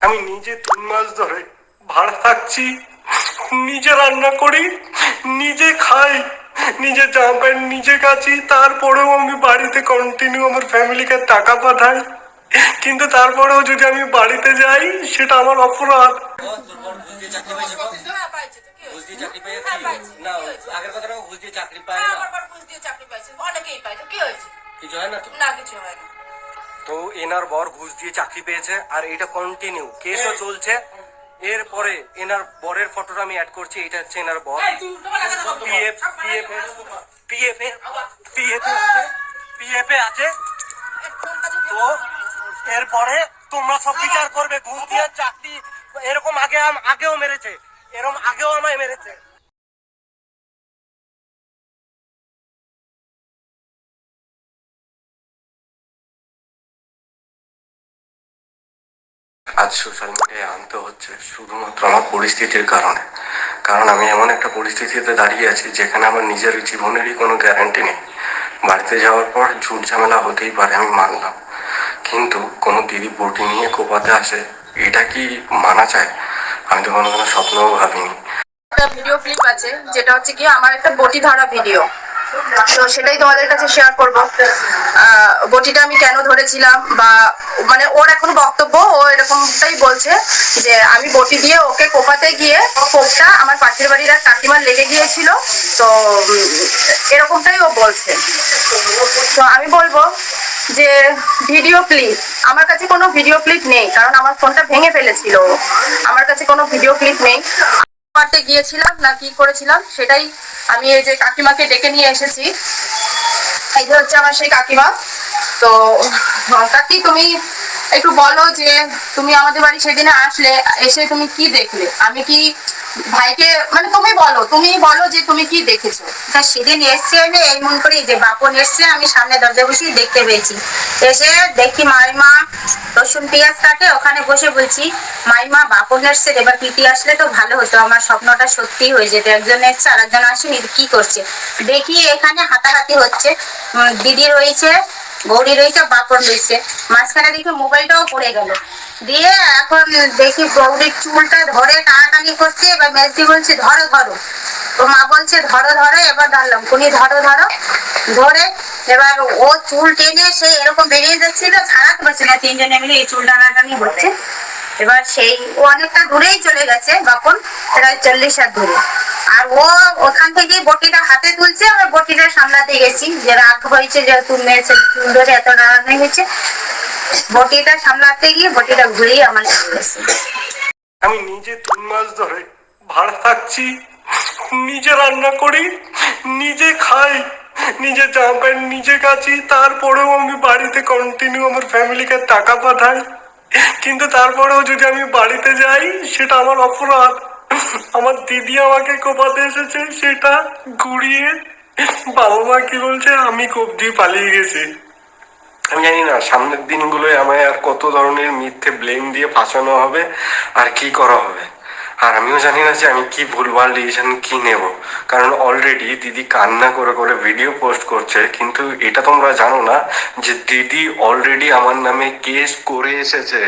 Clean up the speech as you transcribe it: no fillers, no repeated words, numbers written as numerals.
আমি নিজে 3 মাস ধরে ভাড়া থাকছি, নিজে রান্না করি, নিজে খাই, নিজে জামা প্যান্ট নিজে কাচি, তারপরেও আমি বাড়িতে কন্টিনিউ আমার ফ্যামিলিকে টাকা পাঠাই। কিন্তু তারপরেও যদি আমি বাড়িতে যাই সেটা আমার অপরাধ। তো এনার বর ঘুষ দিয়ে চাকরি পেয়েছে আর এটা কন্টিনিউ কেসও চলছে। এরপরে এনার বরের ফটোটা আমি অ্যাড করছি, এটা হচ্ছে এনার বর। PF PF PF PF PF আছে। তো এরপরে তোমরা সব বিচার করবে, ঘুষ দিয়ে চাকরি এরকম আগেও মেরেছে, এরকম আগেও আমায় মেরেছে। আজ সোশ্যাল মিডিয়ায় আনতে হচ্ছে শুধুমাত্র আমার পরিস্থিতির কারণে। কারণ আমি এমন একটা পরিস্থিতিতে দাঁড়িয়ে আছি যেখানে আমার নিজের জীবনেরই কোনো গ্যারান্টি নেই। বাড়িতে যাওয়ার পর ঝুট ঝামেলা হতেই পারে, আমি মানলাম, কিন্তু কোনো দিদি বটি নিয়ে কোপাতে আসে, এটা কি মানা যায়? আমি তো কোনো স্বপ্নও ভাবিনি। একটা ভিডিও ক্লিপ আছে যেটা হচ্ছে কি আমার একটা বটি ধরা ভিডিও, তো সেটাই তোমাদের কাছে শেয়ার করব। বটিটা আমি কেন ধরেছিলাম বা মানে ওর এখন বক্তব্য, ও এরকমটাই বলছে যে আমি বটি দিয়ে ওকে কোপাতে গিয়ে কোপটা আমার পাশের বাড়ির আর কাকিমার লেগে গিয়েছিল। তো এরকমটাই ও বলছে। তো আমি বলবো যে ভিডিও ক্লিপ, আমার কাছে কোনো ভিডিও ক্লিপ নেই, কারণ আমার ফোনটা ভেঙে ফেলেছিল। আমার কাছে কোনো ভিডিও ক্লিপ নেই। মারতে গিয়েছিলাম না কি করেছিলাম সেটাই আমি এই যে কাকিমাকে ডেকে নিয়ে এসেছি। এই যে হচ্ছে আমার সেই কাকিমা। তো কাকি, তুমি একটু বলো যে তুমি আমাদের বাড়ি সেদিনে আসলে, এসে তুমি কি দেখলে? আমি কি ভাইকে মানে তুমি বলো যে তুমি কি দেখেছো। সেদিন এসছে আমি এই মন করি যে বাপন এসছে, আমি সামনে দরজা বসে দেখতে পেয়েছি। এসে দেখি মাইমা রসুন পেঁয়াজ কাটে, ওখানে বসে বলছি মাইমা বাপন এসছে, এবার পিটি আসলে তো ভালো হতো, আমার স্বপ্নটা সত্যি হয়ে যেত। একজন এসছে আর একজন আসেনি, কি করছে দেখি এখানে হাতাহাতি হচ্ছে। দিদি রয়েছে, গৌরী রয়েছে, বাপন রয়েছে, মাঝখানে দেখি মোবাইলটাও পড়ে গেল। দিয়ে এখন দেখি গৌরীর চুলটা ধরে টানাটানি করছে, এবার মেজদি বলছে ধরো ধরো, তো মা বলছে ধরো ধরো, এবার ধরলাম, কোনি ধরো ধরো ধরে এবার ও চুল টেনে সে এরকম বেরিয়ে যাচ্ছিল, ছাড়াতে পারছে না, তিনজনে মিলে এই চুল টানাটানি হচ্ছে। এবার সেই ও অনেকটা দূরেই চলে গেছে, বাপন প্রায় 40 হাত দূরে। আর ও ওখান থেকে বটিটা হাতে তুলছে, আবার বটিটা সামলাতে গেছি, যে রাগ হয়েছে যেহেতু মেয়ের চুল ধরে এত টানাটানি হয়েছে, বটিটা সামলাতে গিয়ে বটিটা ঘুরেই আমার গেছে। আমি নিজে 3 মাস ধরে ভাড়া থাকছি, নিজে রান্না করি, নিজে খাই, নিজে জামা প্যান্ট নিজে কাচি, তারপরেও আমি বাড়িতে কন্টিনিউ আমার ফ্যামিলিকে টাকা পাঠাই। কিন্তু তারপরেও যদি আমি বাড়িতে যাই সেটা আমার অপরাধ। আমার দিদি আমাকে কোপাতে এসেছে, সেটা ঘুরিয়ে বাবা মা কি বলছে আমি কোপ দিয়ে পালিয়ে গেছি। আমি জানি না সামনের দিনগুলোয় আমায় আর কত ধরনের মিথ্যে ব্লেম দিয়ে ফাঁসানো হবে আর কি করা হবে। আর আমিও জানি না যে আমি কি ভুলভাল ডিসিশন কি নেব, কারণ অলরেডি দিদি কান্না করে করে ভিডিও পোস্ট করছে। কিন্তু এটা তোমরা জানো না যে দিদি অলরেডি আমার নামে কেস করে এসেছে।